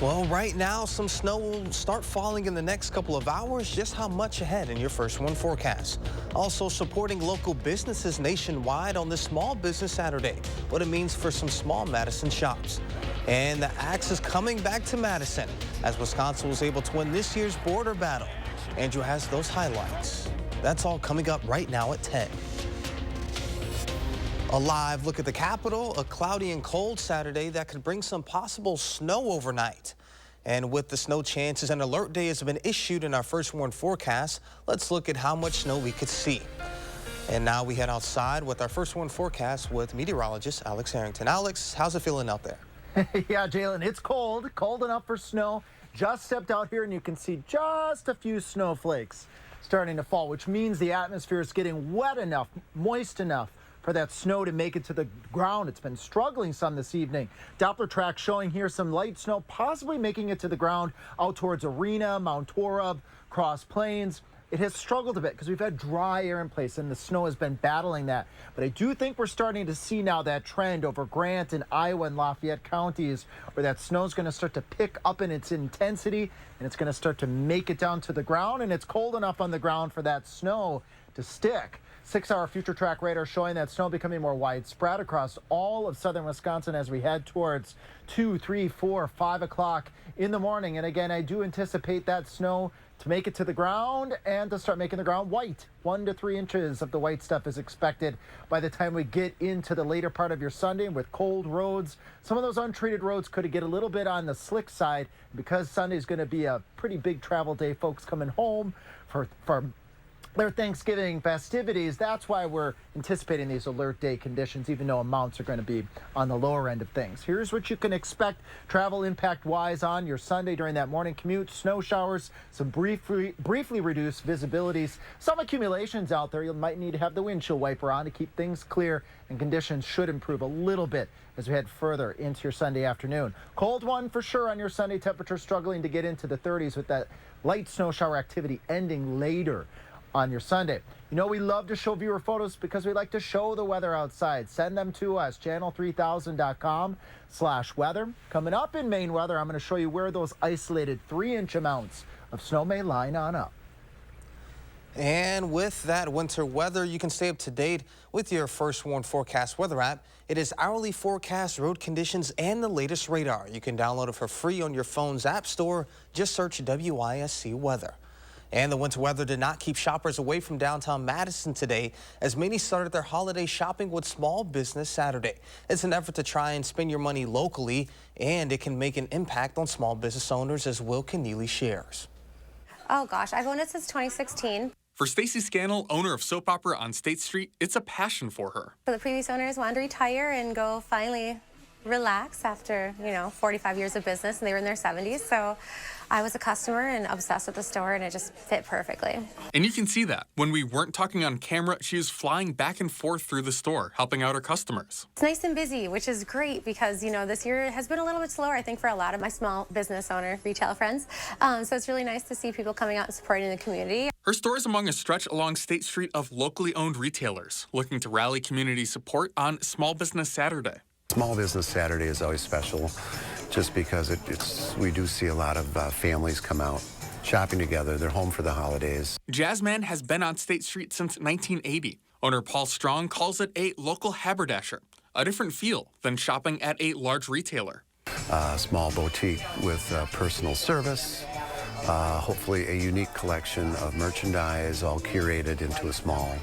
Well, right now, some snow will start falling in the next couple of hours. Just how much ahead in your first one forecast. Also supporting local businesses nationwide on this Small Business Saturday. What it means for some small Madison shops. And the axe is coming back to Madison as Wisconsin was able to win this year's border battle. Andrew has those highlights. That's all coming up right now at 10. A live look at the Capitol, a cloudy and cold Saturday that could bring some possible snow overnight. And with the snow chances, an alert day has been issued in our first warn forecast. Let's look at how much snow we could see. And now we head outside with our first warn forecast with meteorologist Alex Harrington. Alex, how's it feeling out there? Yeah, Jalen, it's cold enough for snow. Just stepped out here and you can see just a few snowflakes starting to fall, which means the atmosphere is getting wet enough, moist enough for that snow to make it to the ground. It's been struggling some this evening. Doppler track showing here some light snow possibly making it to the ground out towards Arena, Mount Torab, Cross Plains. It has struggled a bit because we've had dry air in place and the snow has been battling that. But I do think we're starting to see now that trend over Grant and Iowa and Lafayette counties where that snow is going to start to pick up in its intensity and it's going to start to make it down to the ground, and it's cold enough on the ground for that snow to stick. 6-hour future track radar showing that snow becoming more widespread across all of southern Wisconsin as we head towards 2, 3, 4, 5 o'clock in the morning. And again, I do anticipate that snow to make it to the ground and to start making the ground white. 1 to 3 inches of the white stuff is expected by the time we get into the later part of your Sunday. With cold roads, some of those untreated roads could get a little bit on the slick side. Because Sunday is going to be a pretty big travel day, folks coming home for their Thanksgiving festivities. That's why we're anticipating these alert day conditions, even though amounts are going to be on the lower end of things. Here's what you can expect travel impact wise on your Sunday during that morning commute. Snow showers, some briefly reduced visibilities, some accumulations out there. You might need to have the windshield wiper on to keep things clear, and conditions should improve a little bit as we head further into your Sunday afternoon. Cold one for sure on your Sunday. Temperature struggling to get into the 30s with that light snow shower activity ending later on your Sunday. You know, we love to show viewer photos because we like to show the weather outside. Send them to us, channel3000.com/weather. Coming up in Maine weather, I'm going to show you where those isolated 3-inch amounts of snow may line on up. And with that winter weather, you can stay up to date with your First Warn Forecast weather app. It is hourly forecast, road conditions, and the latest radar. You can download it for free on your phone's app store. Just search WISC weather. And the winter weather did not keep shoppers away from downtown Madison today, as many started their holiday shopping with Small Business Saturday. It's an effort to try and spend your money locally, and it can make an impact on small business owners, as Will Keneally shares. Oh gosh, I've owned it since 2016. For Stacy Scannell, owner of Soap Opera on State Street, it's a passion for her. So the previous owners wanted to retire and go finally relax after, 45 years of business, and they were in their 70s. So I was a customer and obsessed with the store, and it just fit perfectly. And you can see that. When we weren't talking on camera, she was flying back and forth through the store, helping out her customers. It's nice and busy, which is great because, this year has been a little bit slower, I think, for a lot of my small business owner retail friends. So it's really nice to see people coming out and supporting the community. Her store is among a stretch along State Street of locally owned retailers, looking to rally community support on Small Business Saturday. Small Business Saturday is always special just because we do see a lot of families come out shopping together. They're home for the holidays. Jazzman has been on State Street since 1980. Owner Paul Strong calls it a local haberdasher, a different feel than shopping at a large retailer. Small boutique with personal service, hopefully a unique collection of merchandise all curated into a small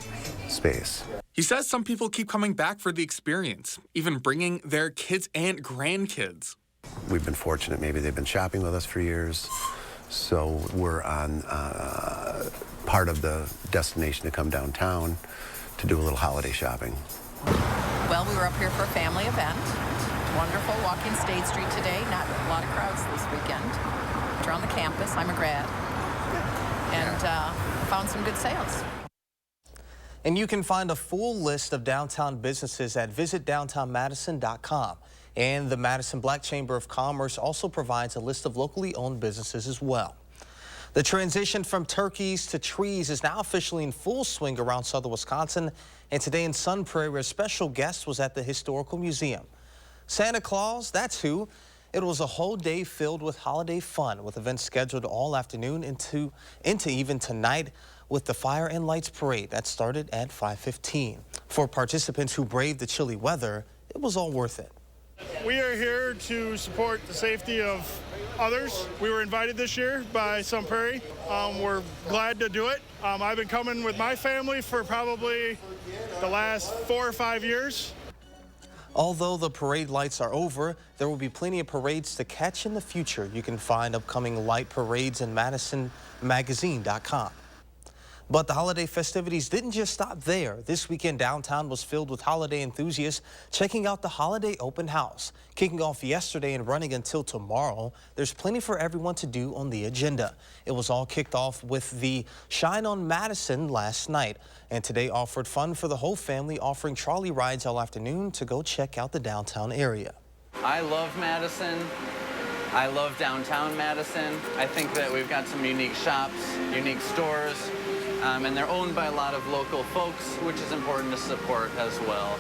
space. He says some people keep coming back for the experience, even bringing their kids and grandkids. We've been fortunate. Maybe they've been shopping with us for years, so we're on part of the destination to come downtown to do a little holiday shopping. Well, we were up here for a family event. Wonderful walking State Street today. Not a lot of crowds this weekend. We're on the campus. I'm a grad. And found some good sales. And you can find a full list of downtown businesses at visitdowntownmadison.com. And the Madison Black Chamber of Commerce also provides a list of locally owned businesses as well. The transition from turkeys to trees is now officially in full swing around southern Wisconsin. And today in Sun Prairie, a special guest was at the Historical Museum. Santa Claus, that's who. It was a whole day filled with holiday fun, with events scheduled all afternoon into even tonight with the Fire and Lights Parade that started at 5:15. For participants who braved the chilly weather, it was all worth it. We are here to support the safety of others. We were invited this year by Sun Prairie. We're glad to do it. I've been coming with my family for probably the last 4 or 5 years. Although the parade lights are over, there will be plenty of parades to catch in the future. You can find upcoming light parades in MadisonMagazine.com. But the holiday festivities didn't just stop there. This weekend, downtown was filled with holiday enthusiasts checking out the holiday open house. Kicking off yesterday and running until tomorrow, there's plenty for everyone to do on the agenda. It was all kicked off with the Shine on Madison last night. And today offered fun for the whole family, offering trolley rides all afternoon to go check out the downtown area. I love Madison. I love downtown Madison. I think that we've got some unique shops, unique stores. And they're owned by a lot of local folks, which is important to support as well.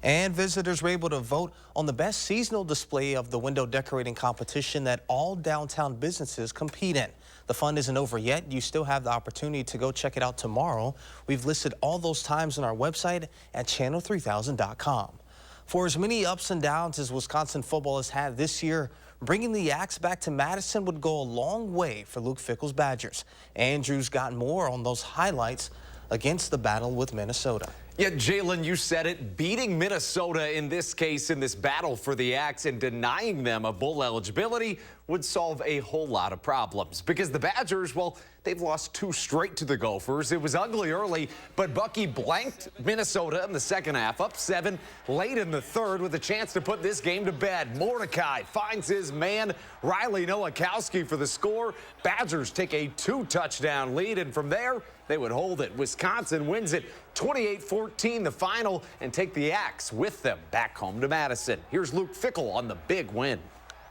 And visitors were able to vote on the best seasonal display of the window decorating competition that all downtown businesses compete in. The fun isn't over yet. You still have the opportunity to go check it out tomorrow. We've listed all those times on our website at channel3000.com. For as many ups and downs as Wisconsin football has had this year, bringing the Axe back to Madison would go a long way for Luke Fickell's Badgers. Andrew's got more on those highlights against the battle with Minnesota. Yeah, Jalen, you said it. Beating Minnesota in this case, in this battle for the Axe, and denying them a bowl eligibility would solve a whole lot of problems. Because the Badgers, well, they've lost 2 straight to the Gophers. It was ugly early, but Bucky blanked Minnesota in the second half, up 7 late in the third with a chance to put this game to bed. Mordecai finds his man, Riley Nowakowski, for the score. Badgers take a 2-touchdown lead, and from there, they would hold it. Wisconsin wins it 28-14, the final, and take the Axe with them back home to Madison. Here's Luke Fickell on the big win.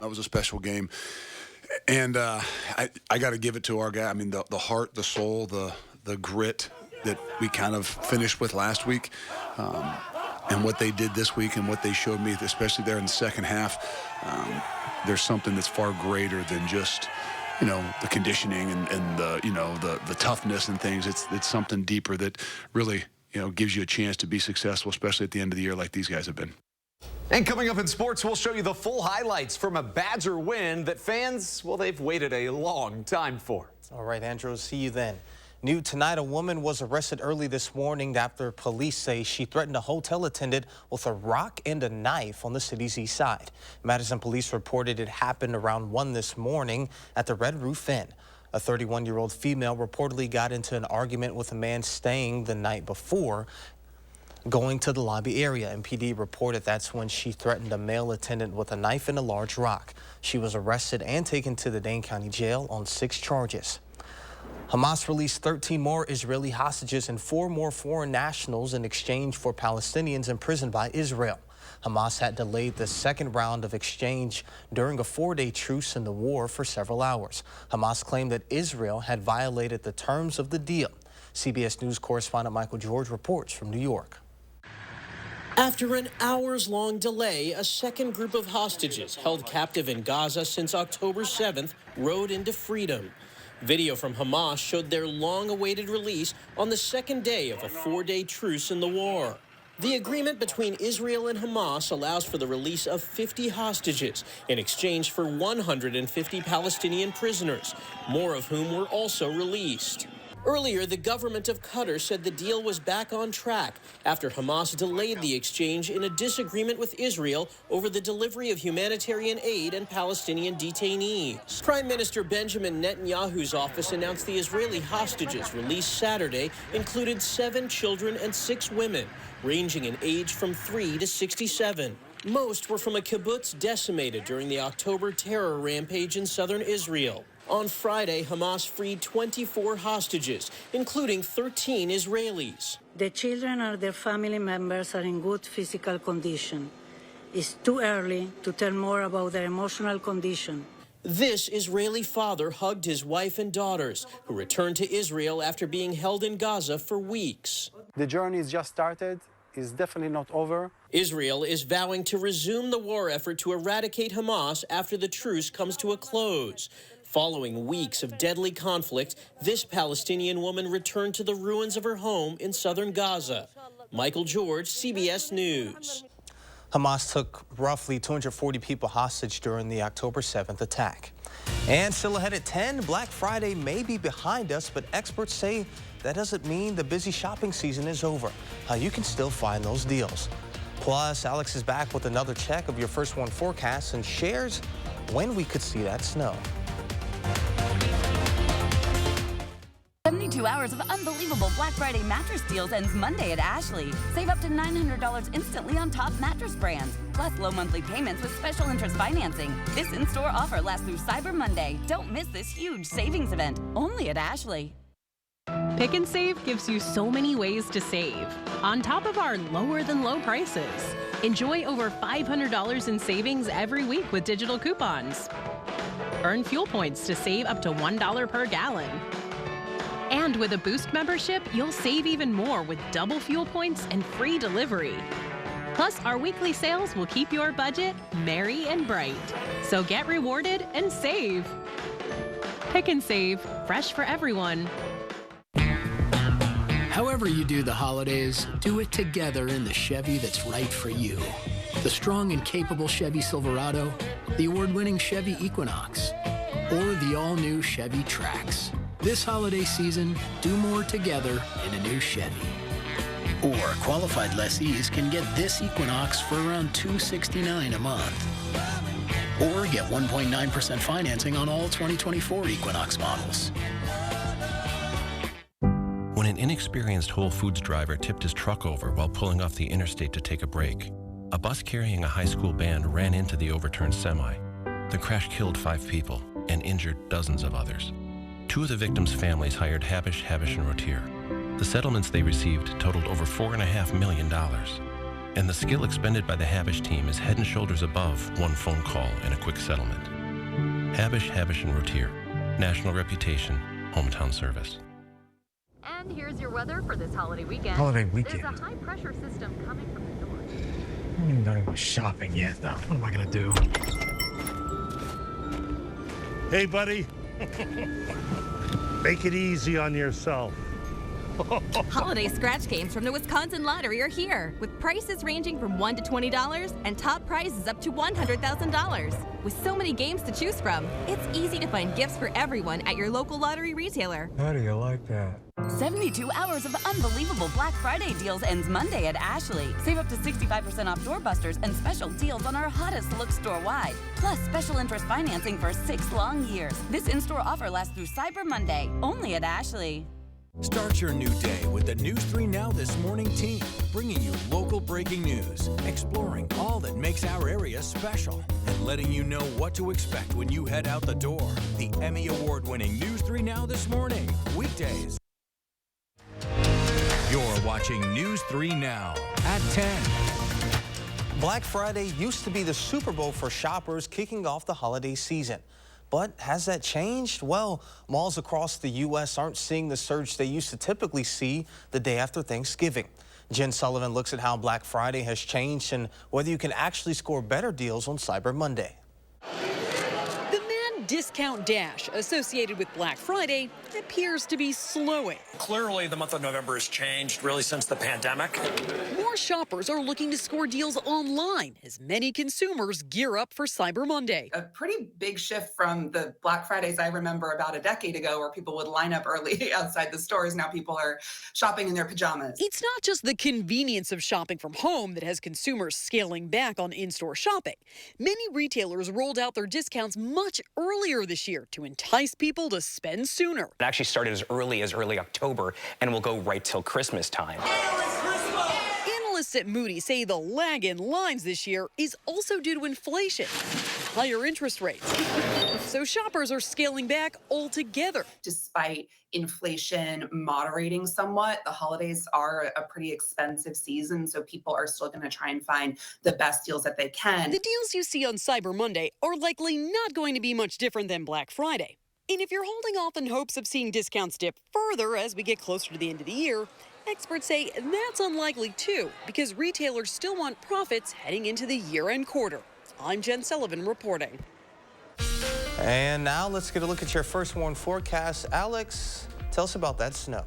That was a special game. And I got to give it to our guy. I mean, the heart, the soul, the grit that we kind of finished with last week, and what they did this week and what they showed me, especially there in the second half, there's something that's far greater than just, you know, the conditioning and the, you know, the toughness and things. It's something deeper that really, you know, gives you a chance to be successful, especially at the end of the year like these guys have been. And coming up in sports, we'll show you the full highlights from a Badger win that fans, well, they've waited a long time for. All right, Andrew, see you then. New tonight, a woman was arrested early this morning after police say she threatened a hotel attendant with a rock and a knife on the city's east side. Madison police reported it happened around 1 this morning at the Red Roof Inn. A 31-year-old female reportedly got into an argument with a man staying the night before going to the lobby area. MPD reported that's when she threatened a male attendant with a knife and a large rock. She was arrested and taken to the Dane County Jail on 6 charges. Hamas released 13 more Israeli hostages and 4 more foreign nationals in exchange for Palestinians imprisoned by Israel. Hamas had delayed the second round of exchange during a 4-day truce in the war for several hours. Hamas claimed that Israel had violated the terms of the deal. CBS News correspondent Michael George reports from New York. After an hours-long delay, a second group of hostages held captive in Gaza since October 7th rode into freedom. Video from Hamas showed their long-awaited release on the second day of a 4-day truce in the war. The agreement between Israel and Hamas allows for the release of 50 hostages in exchange for 150 Palestinian prisoners, more of whom were also released. Earlier, the government of Qatar said the deal was back on track after Hamas delayed the exchange in a disagreement with Israel over the delivery of humanitarian aid and Palestinian detainees. Prime Minister Benjamin Netanyahu's office announced the Israeli hostages released Saturday included 7 children and 6 women, ranging in age from 3 to 67. Most were from a kibbutz decimated during the October terror rampage in southern Israel. On Friday, Hamas freed 24 hostages, including 13 Israelis. The children and their family members are in good physical condition. It's too early to tell more about their emotional condition. This Israeli father hugged his wife and daughters, who returned to Israel after being held in Gaza for weeks. The journey is just started, is definitely not over. Israel is vowing to resume the war effort to eradicate Hamas after the truce comes to a close. Following weeks of deadly conflict, this Palestinian woman returned to the ruins of her home in southern Gaza. Michael George, CBS News. Hamas took roughly 240 people hostage during the October 7th attack. And still ahead at 10, Black Friday may be behind us, but experts say that doesn't mean the busy shopping season is over. You can still find those deals. Plus, Alex is back with another check of your First One forecast and shares when we could see that snow. 72 hours of unbelievable Black Friday mattress deals ends Monday at Ashley. Save up to $900 instantly on top mattress brands. Plus low monthly payments with special interest financing. This in-store offer lasts through Cyber Monday. Don't miss this huge savings event. Only at Ashley. Pick and Save gives you so many ways to save. On top of our lower than low prices. Enjoy over $500 in savings every week with digital coupons. Earn fuel points to save up to $1 per gallon. And with a Boost membership, you'll save even more with double fuel points and free delivery. Plus, our weekly sales will keep your budget merry and bright. So get rewarded and save. Pick and Save, fresh for everyone. However you do the holidays, do it together in the Chevy that's right for you. The strong and capable Chevy Silverado, the award-winning Chevy Equinox, or the all-new Chevy Trax. This holiday season, do more together in a new Chevy. Or qualified lessees can get this Equinox for around $269 a month. Or get 1.9% financing on all 2024 Equinox models. When an inexperienced Whole Foods driver tipped his truck over while pulling off the interstate to take a break, a bus carrying a high school band ran into the overturned semi. The crash killed 5 people and injured dozens of others. 2 of the victims' families hired Habish, and Rotier. The settlements they received totaled over $4.5 million. And the skill expended by the Habish team is head and shoulders above one phone call and a quick settlement. Habish, and Rotier. National reputation, hometown service. And here's your weather for this holiday weekend. Holiday weekend? There's a high pressure system coming from the north. I haven't even done any shopping yet, though. What am I gonna do? Hey, buddy. Make it easy on yourself. Holiday scratch games from the Wisconsin Lottery are here, with prices ranging from $1 to $20 and top prizes up to $100,000. With so many games to choose from, it's easy to find gifts for everyone at your local lottery retailer. How do you like that? 72 hours of unbelievable Black Friday deals ends Monday at Ashley. Save up to 65% off doorbusters and special deals on our hottest look store-wide. Plus special interest financing for 6 long years. This in-store offer lasts through Cyber Monday, only at Ashley. Start your new day with the News 3 Now This Morning team, bringing you local breaking news, exploring all that makes our area special, and letting you know what to expect when you head out the door. The Emmy Award-winning News 3 Now This Morning, weekdays. You're watching News 3 Now at 10. Black Friday used to be the Super Bowl for shoppers kicking off the holiday season. But has that changed? Well, malls across the U.S. aren't seeing the surge they used to typically see the day after Thanksgiving. Jen Sullivan looks at how Black Friday has changed and whether you can actually score better deals on Cyber Monday. The mad discount dash associated with Black Friday appears to be slowing. Clearly, the month of November has changed really since the pandemic. More shoppers are looking to score deals online as many consumers gear up for Cyber Monday. A pretty big shift from the Black Fridays I remember about a decade ago where people would line up early outside the stores. Now people are shopping in their pajamas. It's not just the convenience of shopping from home that has consumers scaling back on in-store shopping. Many retailers rolled out their discounts much earlier this year to entice people to spend sooner. It actually started as early October and will go right till Christmas time. Analysts at Moody say the lag in lines this year is also due to inflation, higher interest rates. So shoppers are scaling back altogether. Despite inflation moderating somewhat, the holidays are a pretty expensive season, so people are still going to try and find the best deals that they can. The deals you see on Cyber Monday are likely not going to be much different than Black Friday. And if you're holding off in hopes of seeing discounts dip further as we get closer to the end of the year, Experts say that's unlikely too, because retailers still want profits heading into the year-end quarter. I'm Jen Sullivan reporting. And now let's get a look at your first warn forecast. Alex, tell us about that snow.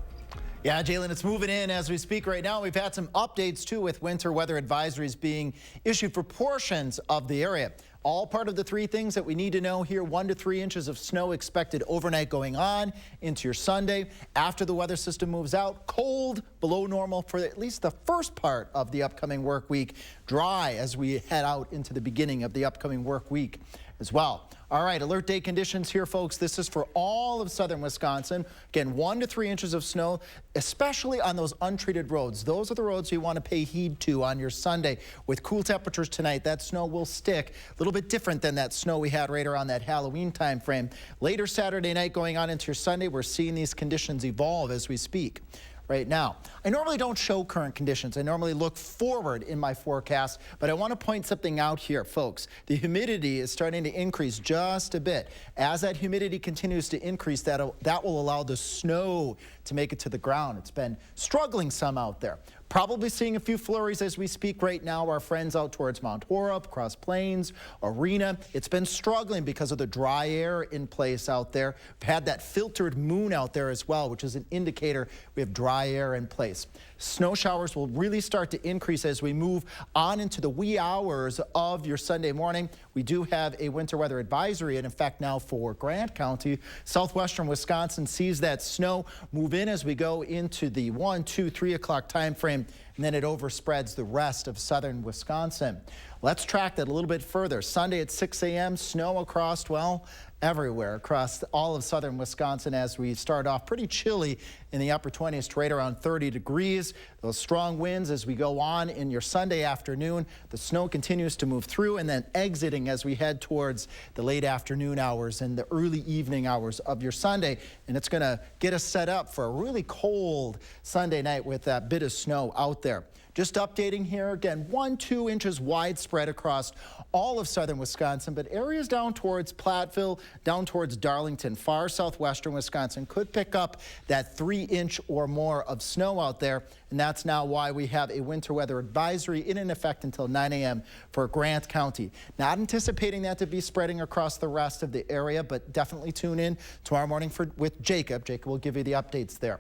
Yeah, Jalen, it's moving in as we speak right now. We've had some updates, too, with winter weather advisories being issued for portions of the area. All part of the 3 things that we need to know here. 1 to 3 inches of snow expected overnight going on into your Sunday. After the weather system moves out, cold, below normal for at least the first part of the upcoming work week. Dry as we head out into the beginning of the upcoming work week as well. All right, alert day conditions here, folks. This is for all of southern Wisconsin. Again, 1 to 3 inches of snow, especially on those untreated roads. Those are the roads you want to pay heed to on your Sunday. With cool temperatures tonight, that snow will stick. A little bit different than that snow we had right around that Halloween time frame. Later Saturday night going on into your Sunday, we're seeing these conditions evolve as we speak. Right now, I normally don't show current conditions. I normally look forward in my forecast, but I want to point something out here, folks. The humidity is starting to increase just a bit. As that humidity continues to increase, that will allow the snow to make it to the ground. It's been struggling some out there. Probably seeing a few flurries as we speak right now. Our friends out towards Mount Horeb, Cross Plains, Arena. It's been struggling because of the dry air in place out there. We've had that filtered moon out there as well, which is an indicator we have dry air in place. Snow showers will really start to increase as we move on into the wee hours of your Sunday morning. We do have a winter weather advisory in effect now for Grant County. Southwestern Wisconsin sees that snow move in as we go into the 1, 2, 3 o'clock time frame, and then it overspreads the rest of southern Wisconsin. Let's track that a little bit further. Sunday at 6 a.m., snow across, well, everywhere across all of southern Wisconsin as we start off pretty chilly in the upper 20s to right around 30 degrees. Those strong winds as we go on in your Sunday afternoon. The snow continues to move through and then exiting as we head towards the late afternoon hours and the early evening hours of your Sunday. And it's going to get us set up for a really cold Sunday night with that bit of snow out there. Just updating here again, 1, 2 inches widespread across all of southern Wisconsin, but areas down towards Platteville, down towards Darlington, far southwestern Wisconsin could pick up that 3-inch or more of snow out there. And that's now why we have a winter weather advisory in effect until 9 a.m. for Grant County. Not anticipating that to be spreading across the rest of the area, but definitely tune in tomorrow morning with Jacob. Jacob will give you the updates there.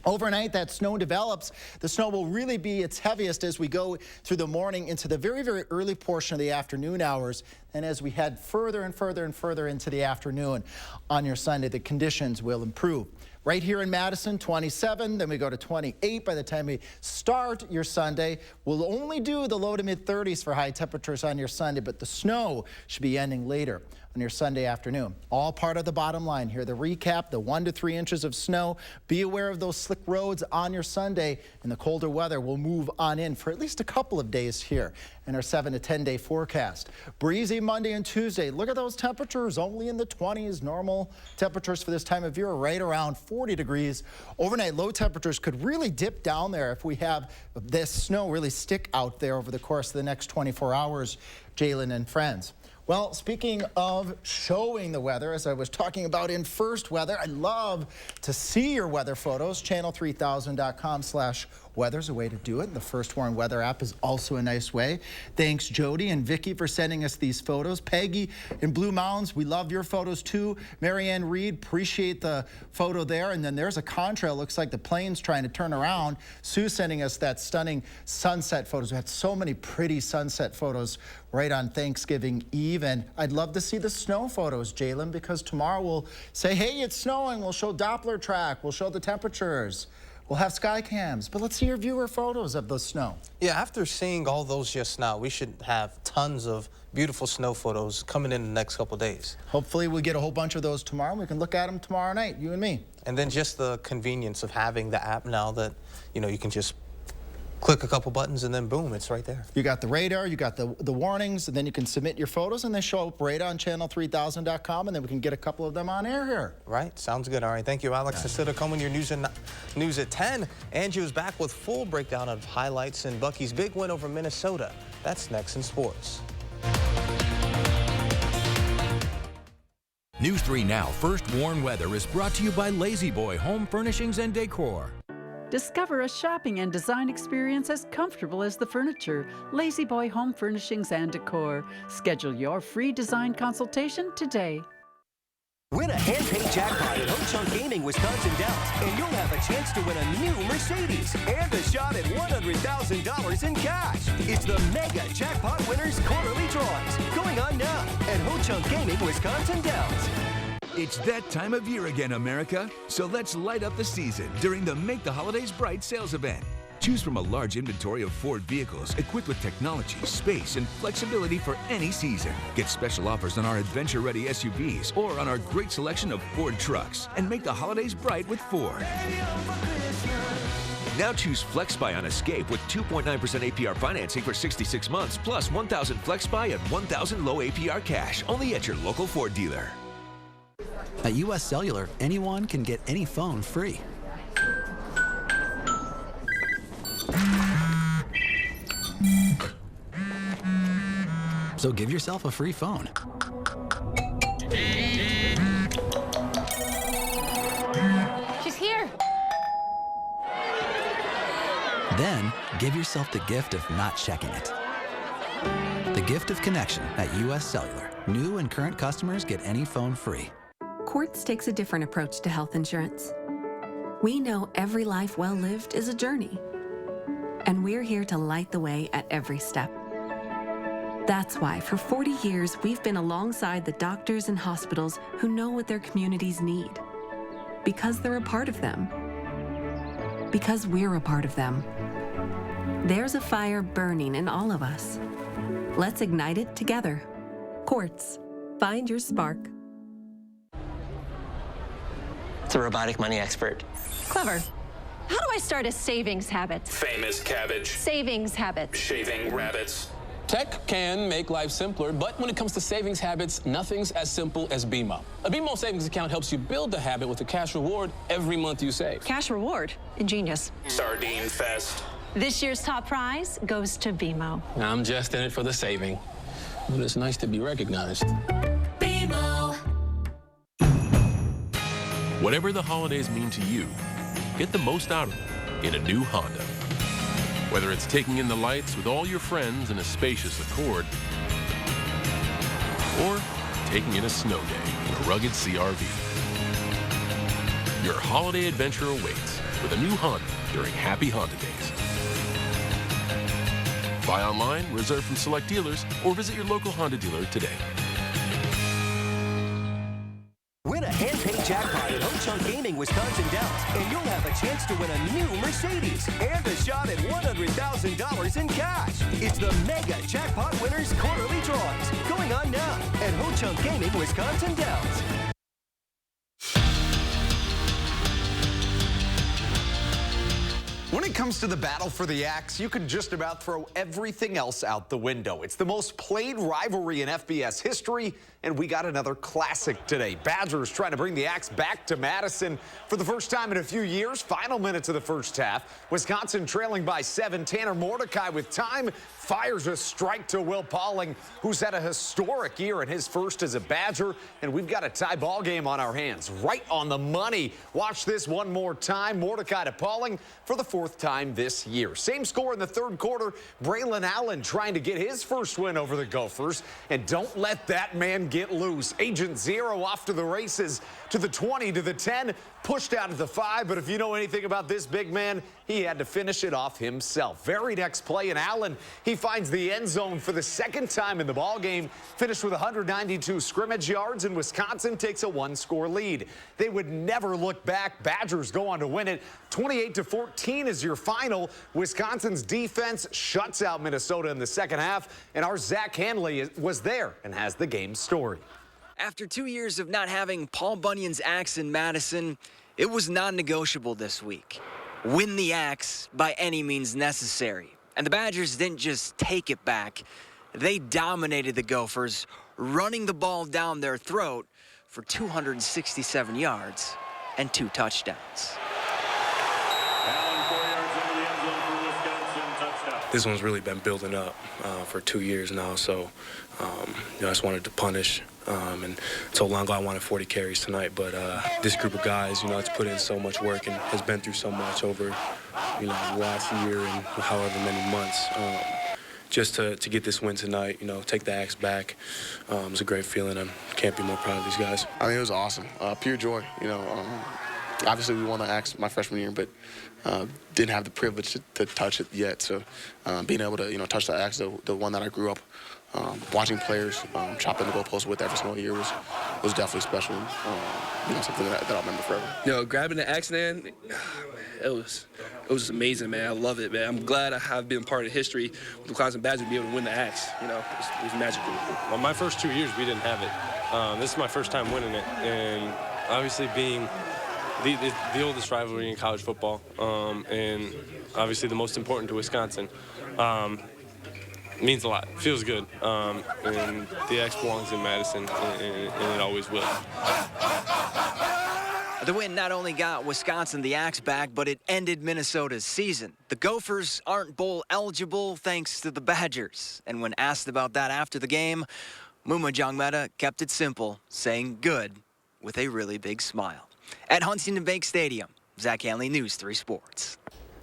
Overnight, that snow develops. The snow will really be its heaviest as we go through the morning into the very, very early portion of the afternoon hours. And as we head further and further and further into the afternoon on your Sunday, the conditions will improve. Right here in Madison, 27, then we go to 28 by the time we start your Sunday. We'll only do the low to mid 30s for high temperatures on your Sunday, but the snow should be ending later on your Sunday afternoon. All part of the bottom line here. The recap, the 1 to 3 inches of snow. Be aware of those slick roads on your Sunday, and the colder weather will move on in for at least a couple of days here in our 7 to 10 day forecast. Breezy Monday and Tuesday. Look at those temperatures, only in the 20s. Normal temperatures for this time of year, right around 40 degrees. Overnight low temperatures could really dip down there if we have this snow really stick out there over the course of the next 24 hours, Jalen and friends. Well, speaking of showing the weather, as I was talking about in First Weather, I love to see your weather photos. Channel3000.com/weather is a way to do it. The First Warn Weather app is also a nice way. Thanks, Jody and Vicky, for sending us these photos. Peggy in Blue Mounds, we love your photos too. Marianne Reed, appreciate the photo there. And then there's a contrail. Looks like the plane's trying to turn around. Sue sending us that stunning sunset photos. We had so many pretty sunset photos right on Thanksgiving Eve. And I'd love to see the snow photos, Jalen, because tomorrow we'll say, hey, it's snowing. We'll show Doppler track. We'll show the temperatures. We'll have sky cams, but let's see your viewer photos of the snow. Yeah, after seeing all those just now, we should have tons of beautiful snow photos coming in the next couple days. Hopefully we'll get a whole bunch of those tomorrow. We can look at them tomorrow night, you and me. And then just the convenience of having the app now that, you know, you can just click a couple buttons and then boom, it's right there. You got the radar, you got the warnings, and then you can submit your photos and they show up right on channel3000.com, and then we can get a couple of them on air here. Right, sounds good. All right, thank you, Alex. Instead of coming your news at 10, Angie was back with full breakdown of highlights in Bucky's big win over Minnesota. That's next in sports. News 3 Now First Warn Weather is brought to you by Lazy Boy Home Furnishings and Decor. Discover a shopping and design experience as comfortable as the furniture. Lazy Boy Home Furnishings and Decor. Schedule your free design consultation today. Win a hand-paid jackpot at Ho Chunk Gaming Wisconsin Dells, and you'll have a chance to win a new Mercedes and a shot at $100,000 in cash. It's the Mega Jackpot Winners Quarterly Drawings going on now at Ho Chunk Gaming Wisconsin Dells. It's that time of year again, America. So let's light up the season during the Make the Holidays Bright sales event. Choose from a large inventory of Ford vehicles equipped with technology, space, and flexibility for any season. Get special offers on our adventure-ready SUVs or on our great selection of Ford trucks. And make the holidays bright with Ford. Now choose FlexBuy on Escape with 2.9% APR financing for 66 months, plus $1,000 FlexBuy and $1,000 low APR cash. Only at your local Ford dealer. At US Cellular, anyone can get any phone free. So give yourself a free phone. She's here. Then give yourself the gift of not checking it. The gift of connection at US Cellular. New and current customers get any phone free. Quartz takes a different approach to health insurance. We know every life well lived is a journey, and we're here to light the way at every step. That's why for 40 years, we've been alongside the doctors and hospitals who know what their communities need. Because they're a part of them. Because we're a part of them. There's a fire burning in all of us. Let's ignite it together. Quartz. Find your spark. It's a robotic money expert. Clever. How do I start a savings habit? Famous cabbage. Savings habit. Shaving rabbits. Tech can make life simpler, but when it comes to savings habits, nothing's as simple as BMO. A BMO savings account helps you build the habit with a cash reward every month you save. Cash reward. Ingenious. Sardine fest. This year's top prize goes to BMO. I'm just in it for the saving, but it's nice to be recognized. BMO. Whatever the holidays mean to you, get the most out of them in a new Honda. Whether it's taking in the lights with all your friends in a spacious Accord, or taking in a snow day in a rugged CR-V. Your holiday adventure awaits with a new Honda during Happy Honda Days. Buy online, reserve from select dealers, or visit your local Honda dealer today. Win a hand-paid jackpot at Ho Chunk Gaming Wisconsin Dells, and you'll have a chance to win a new Mercedes and a shot at $100,000 in cash. It's the Mega Jackpot Winners Quarterly Drawings going on now at Ho Chunk Gaming Wisconsin Dells. When it comes to the battle for the axe, you can just about throw everything else out the window. It's the most played rivalry in FBS history, and we got another classic today. Badgers trying to bring the axe back to Madison for the first time in a few years. Final minutes of the first half. Wisconsin trailing by 7. Tanner Mordecai with time fires a strike to Will Pauling, who's had a historic year in his first as a Badger, and we've got a tie ball game on our hands. Right on the money. Watch this one more time. Mordecai to Pauling for the 4th time this year. Same score in the 3rd quarter. Braylon Allen trying to get his first win over the Gophers, and don't let that man get loose. Agent Zero off to the races, to the 20, to the 10, pushed out at the 5, but if you know anything about this big man, he had to finish it off himself. Very next play, and Allen, he finds the end zone for the 2nd time in the ballgame, finished with 192 scrimmage yards, and Wisconsin takes a 1-score lead. They would never look back. Badgers go on to win it. 28-14 is your final. Wisconsin's defense shuts out Minnesota in the 2nd half, and our Zach Hanley was there and has the game story. After 2 years of not having Paul Bunyan's axe in Madison, it was non-negotiable this week. Win the axe by any means necessary. And the Badgers didn't just take it back. They dominated the Gophers, running the ball down their throat for 267 yards and 2 touchdowns. this one's really been building up for 2 years now. So, I just wanted to punish. And so long ago I wanted 40 carries tonight, but this group of guys, it's put in so much work and has been through so much over, the last year and however many months. Just to get this win tonight, take the Axe back, it's a great feeling. I can't be more proud of these guys. I mean, it was awesome. Pure joy, Obviously, we won the Axe my freshman year, but didn't have the privilege to touch it yet. So being able to, touch the Axe, the one that I grew up watching players chopping the goalpost with every single year was definitely special. Something that I'll remember forever. Grabbing the Axe, man, it was amazing, man. I love it, man. I'm glad I have been part of history with the Wisconsin Badgers to be able to win the Axe. It was magical. Well, my first 2 years, we didn't have it. This is my first time winning it, and obviously being the oldest rivalry in college football, and obviously the most important to Wisconsin. Means a lot. Feels good. And the Axe belongs in Madison, and it always will. The win not only got Wisconsin the Axe back, but it ended Minnesota's season. The Gophers aren't bowl eligible thanks to the Badgers. And when asked about that after the game, Muma Jongmeta kept it simple, saying good with a really big smile. At Huntington Bank Stadium, Zach Hanley, News 3 Sports.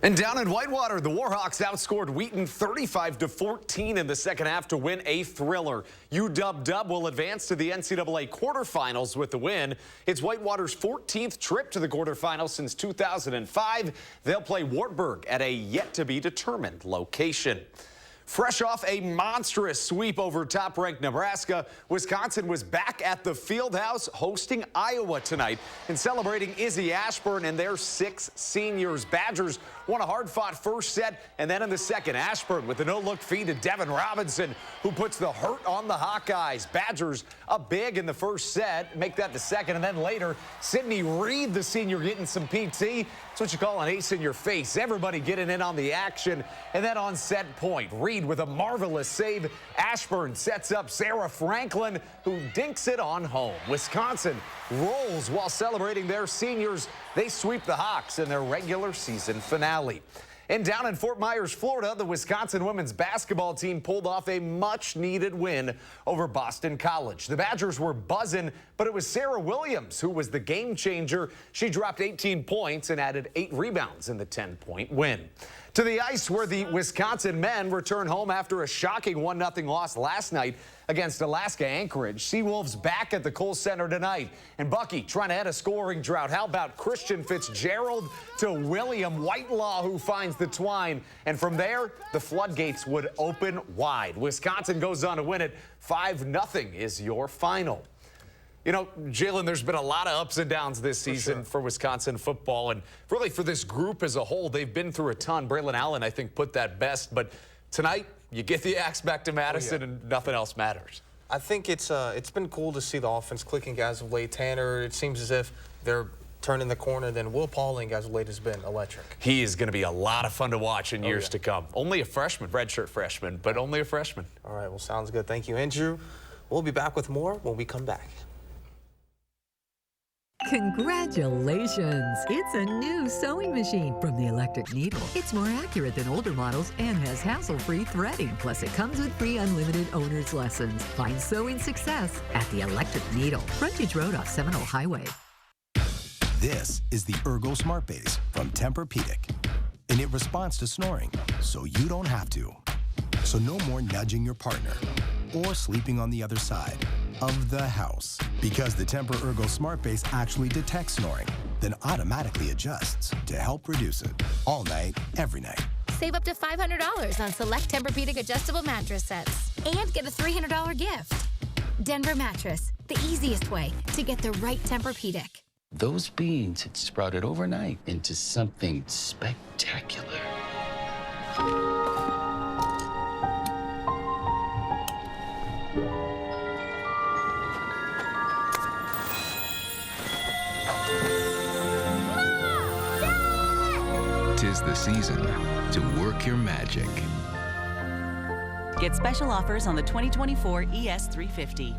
And down in Whitewater, the Warhawks outscored Wheaton 35-14 in the second half to win a thriller. UW will advance to the NCAA quarterfinals with the win. It's Whitewater's 14th trip to the quarterfinals since 2005. They'll play Wartburg at a yet-to-be-determined location. Fresh off a monstrous sweep over top-ranked Nebraska, Wisconsin was back at the Fieldhouse hosting Iowa tonight and celebrating Izzy Ashburn and their 6 seniors. Badgers won a hard-fought first set, and then in the second, Ashburn with a no-look feed to Devin Robinson, who puts the hurt on the Hawkeyes. Badgers up big in the first set, make that the second, and then later, Sydney Reed, the senior, getting some PT. That's what you call an ace in your face. Everybody getting in on the action, and then on set point, Reed with a marvelous save. Ashburn sets up Sarah Franklin, who dinks it on home. Wisconsin rolls while celebrating their seniors. They sweep the Hawks in their regular season finale. And down in Fort Myers, Florida, the Wisconsin women's basketball team pulled off a much-needed win over Boston College. The Badgers were buzzing, but it was Sarah Williams who was the game changer. She dropped 18 points and added 8 rebounds in the 10-point win. To the ice, where the Wisconsin men return home after a shocking 1-0 loss last night against Alaska Anchorage. Seawolves back at the Kohl Center tonight. And Bucky trying to end a scoring drought. How about Christian Fitzgerald to William Whitelaw, who finds the twine. And from there, the floodgates would open wide. Wisconsin goes on to win it. 5-0 is your final. Jalen, there's been a lot of ups and downs this season for Wisconsin football, and really for this group as a whole. They've been through a ton. Braylon Allen, I think, put that best. But tonight, you get the Axe back to Madison, and nothing else matters. I think it's been cool to see the offense clicking as of late. Tanner, it seems as if they're turning the corner. Then Will Pauling, as of late, has been electric. He is going to be a lot of fun to watch in years to come. Only a freshman, redshirt freshman, but only a freshman. All right, well, sounds good. Thank you, Andrew. We'll be back with more when we come back. Congratulations! It's a new sewing machine from the Electric Needle. It's more accurate than older models and has hassle-free threading. Plus, it comes with free unlimited owner's lessons. Find sewing success at the Electric Needle. Frontage Road off Seminole Highway. This is the Ergo Smart Base from Tempur-Pedic. And it responds to snoring, so you don't have to. So no more nudging your partner or sleeping on the other side of the house. Because the Tempur-Ergo Smart Base actually detects snoring, then automatically adjusts to help reduce it. All night, every night. Save up to $500 on select Tempur-Pedic adjustable mattress sets. And get a $300 gift. Denver Mattress, the easiest way to get the right Tempur-Pedic. Those beans had sprouted overnight into something spectacular. Tis the season to work your magic. Get special offers on the 2024 ES350.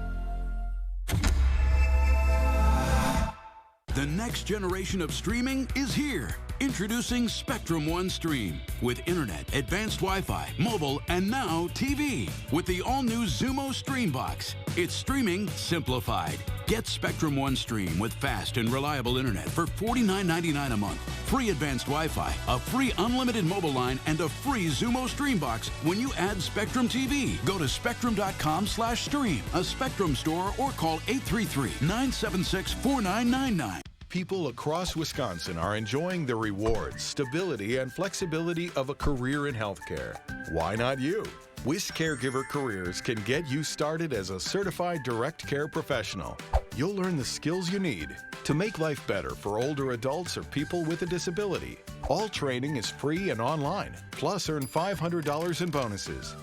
The next generation of streaming is here. Introducing Spectrum One Stream with internet, advanced Wi-Fi, mobile, and now TV with the all-new Xumo Stream Box. It's streaming simplified. Get Spectrum One Stream with fast and reliable internet for $49.99 a month. Free advanced Wi-Fi, a free unlimited mobile line, and a free Xumo Stream Box when you add Spectrum TV. Go to spectrum.com/stream, a Spectrum store, or call 833-976-4999. People across Wisconsin are enjoying the rewards, stability, and flexibility of a career in healthcare. Why not you? WISC Caregiver Careers can get you started as a certified direct care professional. You'll learn the skills you need to make life better for older adults or people with a disability. All training is free and online, plus earn $500 in bonuses.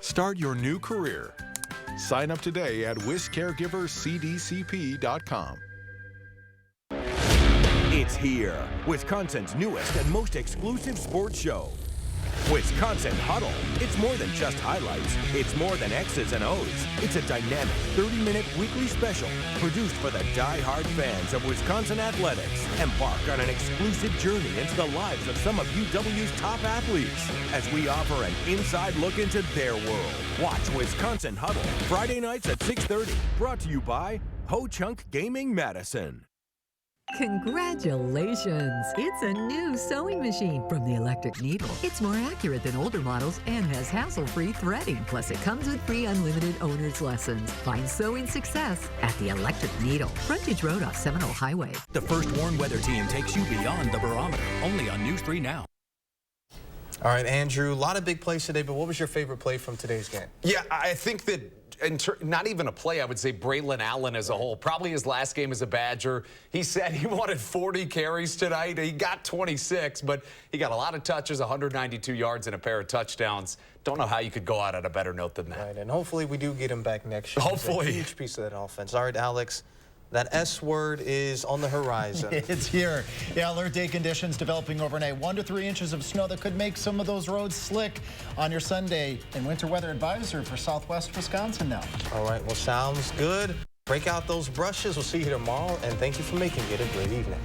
Start your new career. Sign up today at WISCcaregiverCDCP.com. It's here, Wisconsin's newest and most exclusive sports show. Wisconsin Huddle. It's more than just highlights. It's more than X's and O's. It's a dynamic 30-minute weekly special produced for the die-hard fans of Wisconsin athletics. Embark on an exclusive journey into the lives of some of UW's top athletes as we offer an inside look into their world. Watch Wisconsin Huddle Friday nights at 6:30. Brought to you by Ho-Chunk Gaming Madison. Congratulations! It's a new sewing machine from the Electric Needle. It's more accurate than older models and has hassle-free threading. Plus, it comes with free unlimited owner's lessons. Find sewing success at the Electric Needle. Frontage Road off Seminole Highway. The First Warn Weather Team takes you beyond the barometer. Only on News 3 Now. All right, Andrew, a lot of big plays today, but what was your favorite play from today's game? Yeah, I think that not even a play, I would say Braylon Allen as a whole. Probably his last game as a Badger. He said he wanted 40 carries tonight. He got 26, but he got a lot of touches, 192 yards, and a pair of touchdowns. Don't know how you could go out on a better note than that. Right, and hopefully we do get him back next year. Hopefully. He's a huge piece of that offense. All right, Alex. That S word is on the horizon. It's here. Yeah, alert day conditions developing overnight. 1 to 3 inches of snow that could make some of those roads slick on your Sunday. And winter weather advisory for southwest Wisconsin now. All right, well, sounds good. Break out those brushes. We'll see you tomorrow, and thank you for making it a great evening.